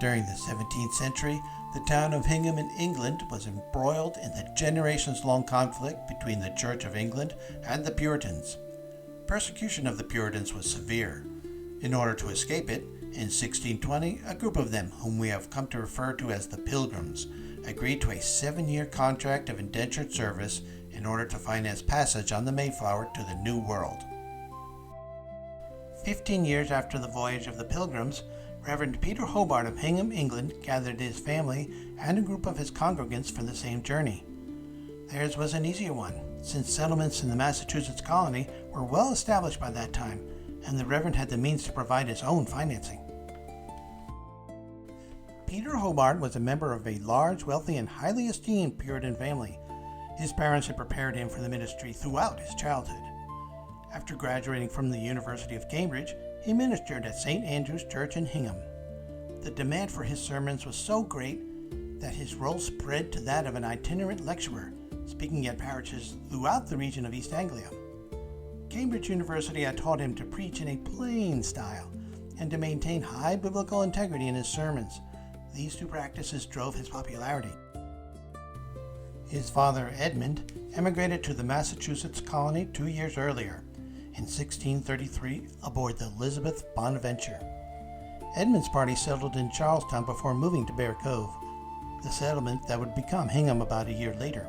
During the 17th century, the town of Hingham in England was embroiled in the generations-long conflict between the Church of England and the Puritans. Persecution of the Puritans was severe. In order to escape it, in 1620, a group of them, whom we have come to refer to as the Pilgrims, agreed to a 7-year contract of indentured service in order to finance passage on the Mayflower to the New World. 15 years after the voyage of the Pilgrims, Reverend Peter Hobart of Hingham, England, gathered his family and a group of his congregants for the same journey. Theirs was an easier one, since settlements in the Massachusetts colony were well established by that time, and the Reverend had the means to provide his own financing. Peter Hobart was a member of a large, wealthy, and highly esteemed Puritan family. His parents had prepared him for the ministry throughout his childhood. After graduating from the University of Cambridge, he ministered at St. Andrew's Church in Hingham. The demand for his sermons was so great that his role spread to that of an itinerant lecturer, speaking at parishes throughout the region of East Anglia. Cambridge University had taught him to preach in a plain style and to maintain high biblical integrity in his sermons. These two practices drove his popularity. His father, Edmund, emigrated to the Massachusetts colony 2 years earlier, in 1633, aboard the Elizabeth Bonaventure. Edmund's party settled in Charlestown before moving to Bear Cove, the settlement that would become Hingham about a year later.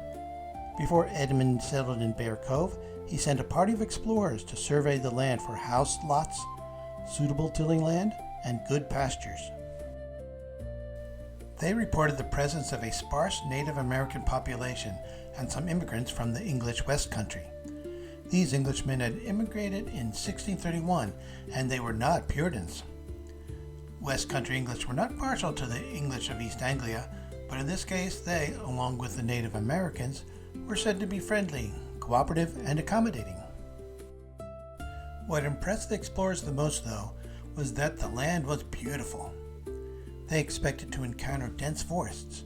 Before Edmund settled in Bear Cove, he sent a party of explorers to survey the land for house lots, suitable tilling land, and good pastures. They reported the presence of a sparse Native American population and some immigrants from the English West Country. These Englishmen had immigrated in 1631, and they were not Puritans. West Country English were not partial to the English of East Anglia, but in this case they, along with the Native Americans, were said to be friendly, cooperative, and accommodating. What impressed the explorers the most, though, was that the land was beautiful. They expected to encounter dense forests.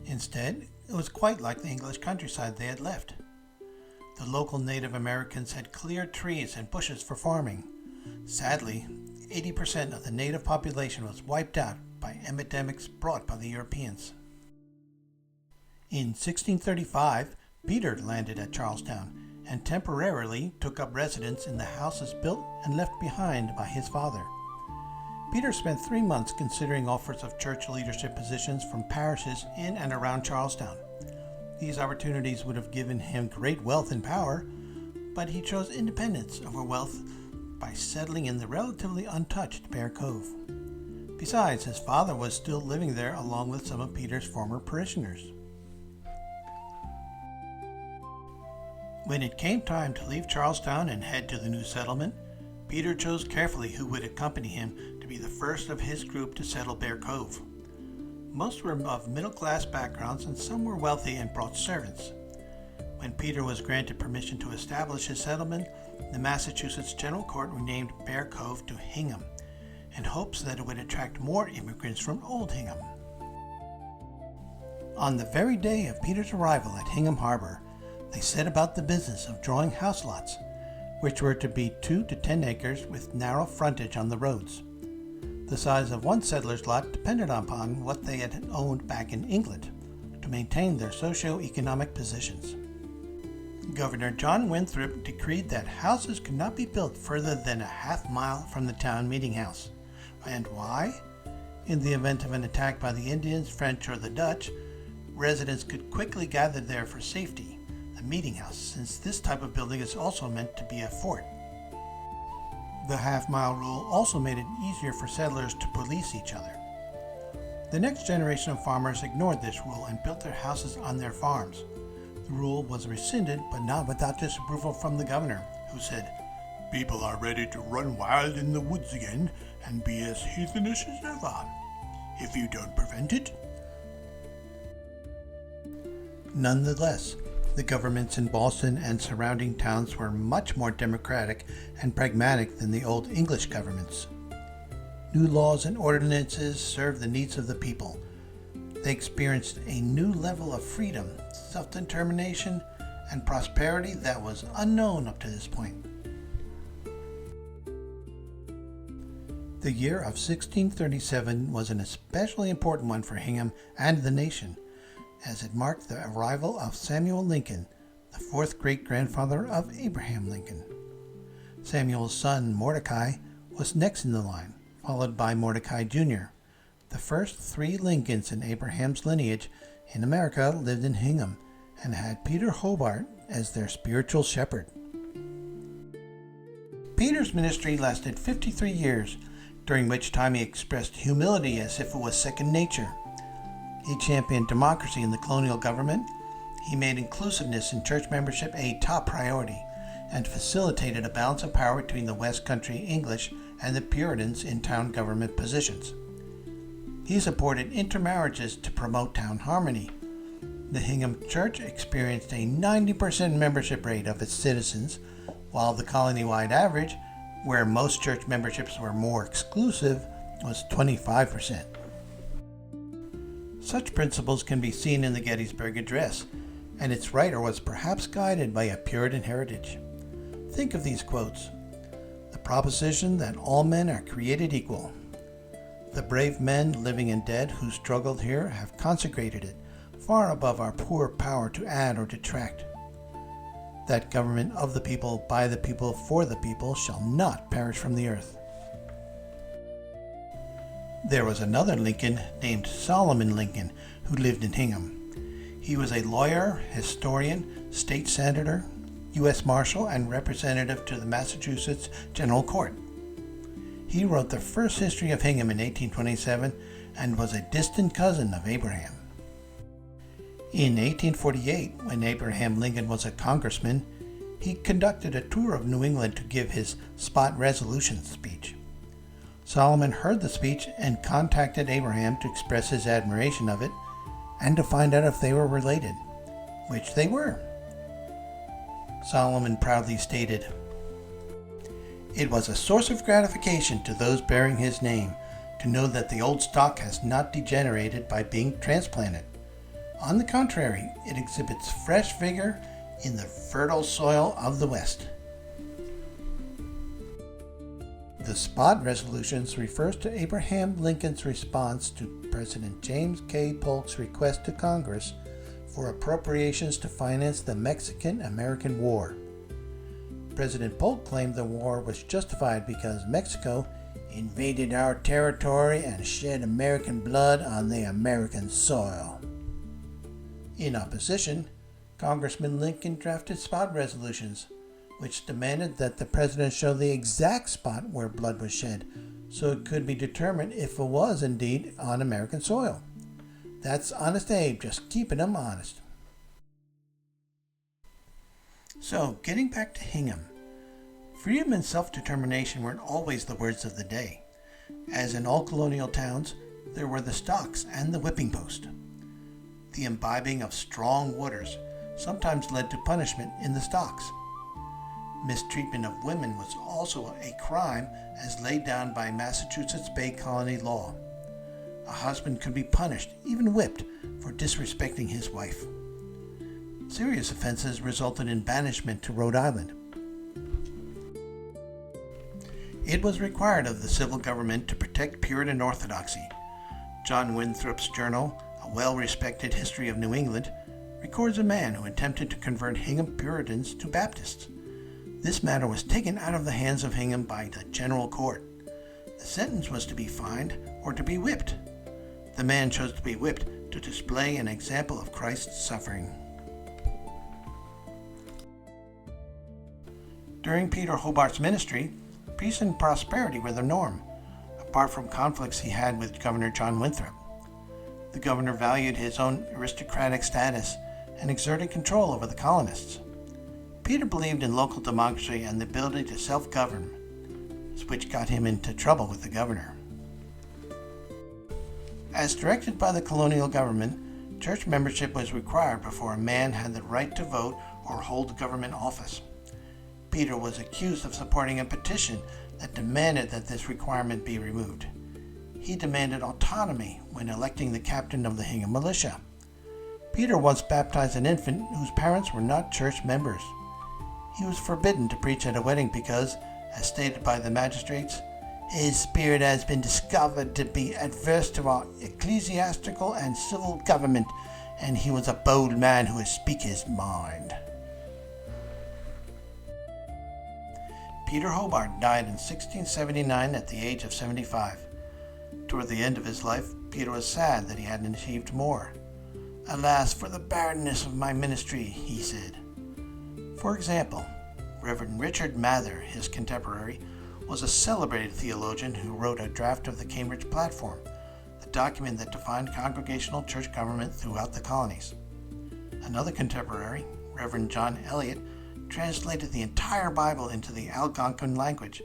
Instead, it was quite like the English countryside they had left. The local Native Americans had cleared trees and bushes for farming. Sadly, 80% of the native population was wiped out by epidemics brought by the Europeans. In 1635, Peter landed at Charlestown and temporarily took up residence in the houses built and left behind by his father. Peter spent 3 months considering offers of church leadership positions from parishes in and around Charlestown. These opportunities would have given him great wealth and power, but he chose independence over wealth by settling in the relatively untouched Bear Cove. Besides, his father was still living there along with some of Peter's former parishioners. When it came time to leave Charlestown and head to the new settlement, Peter chose carefully who would accompany him to be the first of his group to settle Bear Cove. Most were of middle-class backgrounds and some were wealthy and brought servants. When Peter was granted permission to establish his settlement, the Massachusetts General Court renamed Bear Cove to Hingham, in hopes that it would attract more immigrants from Old Hingham. On the very day of Peter's arrival at Hingham Harbor, they set about the business of drawing house lots, which were to be 2 to 10 acres with narrow frontage on the roads. The size of one settler's lot depended upon what they had owned back in England to maintain their socio-economic positions. Governor John Winthrop decreed that houses could not be built further than a half-mile from the town meeting house. And why? In the event of an attack by the Indians, French, or the Dutch, residents could quickly gather there for safety, the meeting house, since this type of building is also meant to be a fort. The half-mile rule also made it easier for settlers to police each other. The next generation of farmers ignored this rule and built their houses on their farms. The rule was rescinded, but not without disapproval from the governor, who said, "People are ready to run wild in the woods again and be as heathenish as ever, if you don't prevent it." Nonetheless, the governments in Boston and surrounding towns were much more democratic and pragmatic than the old English governments. New laws and ordinances served the needs of the people. They experienced a new level of freedom, self-determination, and prosperity that was unknown up to this point. The year of 1637 was an especially important one for Hingham and the nation, as it marked the arrival of Samuel Lincoln, the fourth great-grandfather of Abraham Lincoln. Samuel's son, Mordecai, was next in the line, followed by Mordecai Jr. The first three Lincolns in Abraham's lineage in America lived in Hingham and had Peter Hobart as their spiritual shepherd. Peter's ministry lasted 53 years, during which time he expressed humility as if it was second nature. He championed democracy in the colonial government. He made inclusiveness in church membership a top priority and facilitated a balance of power between the West Country English and the Puritans in town government positions. He supported intermarriages to promote town harmony. The Hingham Church experienced a 90% membership rate of its citizens, while the colony-wide average, where most church memberships were more exclusive, was 25%. Such principles can be seen in the Gettysburg Address, and its writer was perhaps guided by a Puritan heritage. Think of these quotes. The proposition that all men are created equal. The brave men, living and dead, who struggled here have consecrated it, far above our poor power to add or detract. That government of the people, by the people, for the people, shall not perish from the earth. There was another Lincoln named Solomon Lincoln who lived in Hingham. He was a lawyer, historian, state senator, U.S. Marshal, and representative to the Massachusetts General Court. He wrote the first history of Hingham in 1827 and was a distant cousin of Abraham. In 1848, when Abraham Lincoln was a congressman, he conducted a tour of New England to give his Spot Resolution speech. Solomon heard the speech and contacted Abraham to express his admiration of it and to find out if they were related, which they were. Solomon proudly stated, "It was a source of gratification to those bearing his name to know that the old stock has not degenerated by being transplanted. On the contrary, it exhibits fresh vigor in the fertile soil of the West." The Spot Resolutions refers to Abraham Lincoln's response to President James K. Polk's request to Congress for appropriations to finance the Mexican-American War. President Polk claimed the war was justified because Mexico invaded our territory and shed American blood on the American soil. In opposition, Congressman Lincoln drafted Spot Resolutions, which demanded that the president show the exact spot where blood was shed, so it could be determined if it was indeed on American soil. That's Honest Abe, just keeping them honest. So, getting back to Hingham, freedom and self-determination weren't always the words of the day. As in all colonial towns, there were the stocks and the whipping post. The imbibing of strong waters sometimes led to punishment in the stocks. Mistreatment of women was also a crime as laid down by Massachusetts Bay Colony law. A husband could be punished, even whipped, for disrespecting his wife. Serious offenses resulted in banishment to Rhode Island. It was required of the civil government to protect Puritan orthodoxy. John Winthrop's journal, A Well-Respected History of New England, records a man who attempted to convert Hingham Puritans to Baptists. This matter was taken out of the hands of Hingham by the General Court. The sentence was to be fined or to be whipped. The man chose to be whipped to display an example of Christ's suffering. During Peter Hobart's ministry, peace and prosperity were the norm, apart from conflicts he had with Governor John Winthrop. The governor valued his own aristocratic status and exerted control over the colonists. Peter believed in local democracy and the ability to self-govern, which got him into trouble with the governor. As directed by the colonial government, church membership was required before a man had the right to vote or hold government office. Peter was accused of supporting a petition that demanded that this requirement be removed. He demanded autonomy when electing the captain of the Hingham militia. Peter once baptized an infant whose parents were not church members. He was forbidden to preach at a wedding because, as stated by the magistrates, His spirit has been discovered to be adverse to our ecclesiastical and civil government, and he was a bold man who would speak his mind. Peter Hobart died in 1679 at the age of 75. Toward the end of his life, Peter was sad that he hadn't achieved more. "Alas for the barrenness of my ministry," he said. For example, Reverend Richard Mather, his contemporary, was a celebrated theologian who wrote a draft of the Cambridge Platform, the document that defined congregational church government throughout the colonies. Another contemporary, Reverend John Eliot, translated the entire Bible into the Algonquin language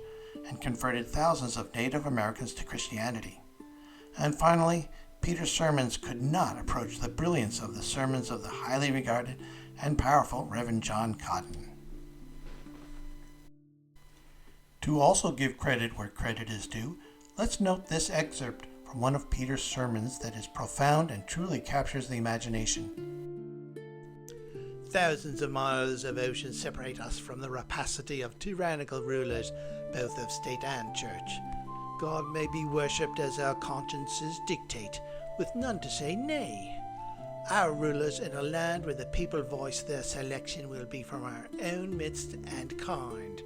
and converted thousands of Native Americans to Christianity. And finally, Peter's sermons could not approach the brilliance of the sermons of the highly regarded and powerful Reverend John Cotton. To also give credit where credit is due, let's note this excerpt from one of Peter's sermons that is profound and truly captures the imagination. "Thousands of miles of ocean separate us from the rapacity of tyrannical rulers, both of state and church. God may be worshipped as our consciences dictate, with none to say nay. Our rulers in a land where the people voice their selection will be from our own midst and kind.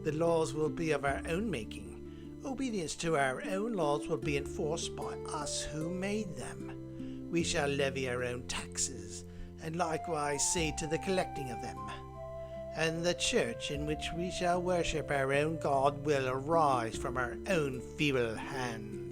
The laws will be of our own making. Obedience to our own laws will be enforced by us who made them. We shall levy our own taxes, and likewise see to the collecting of them. And the church in which we shall worship our own God will arise from our own feeble hands.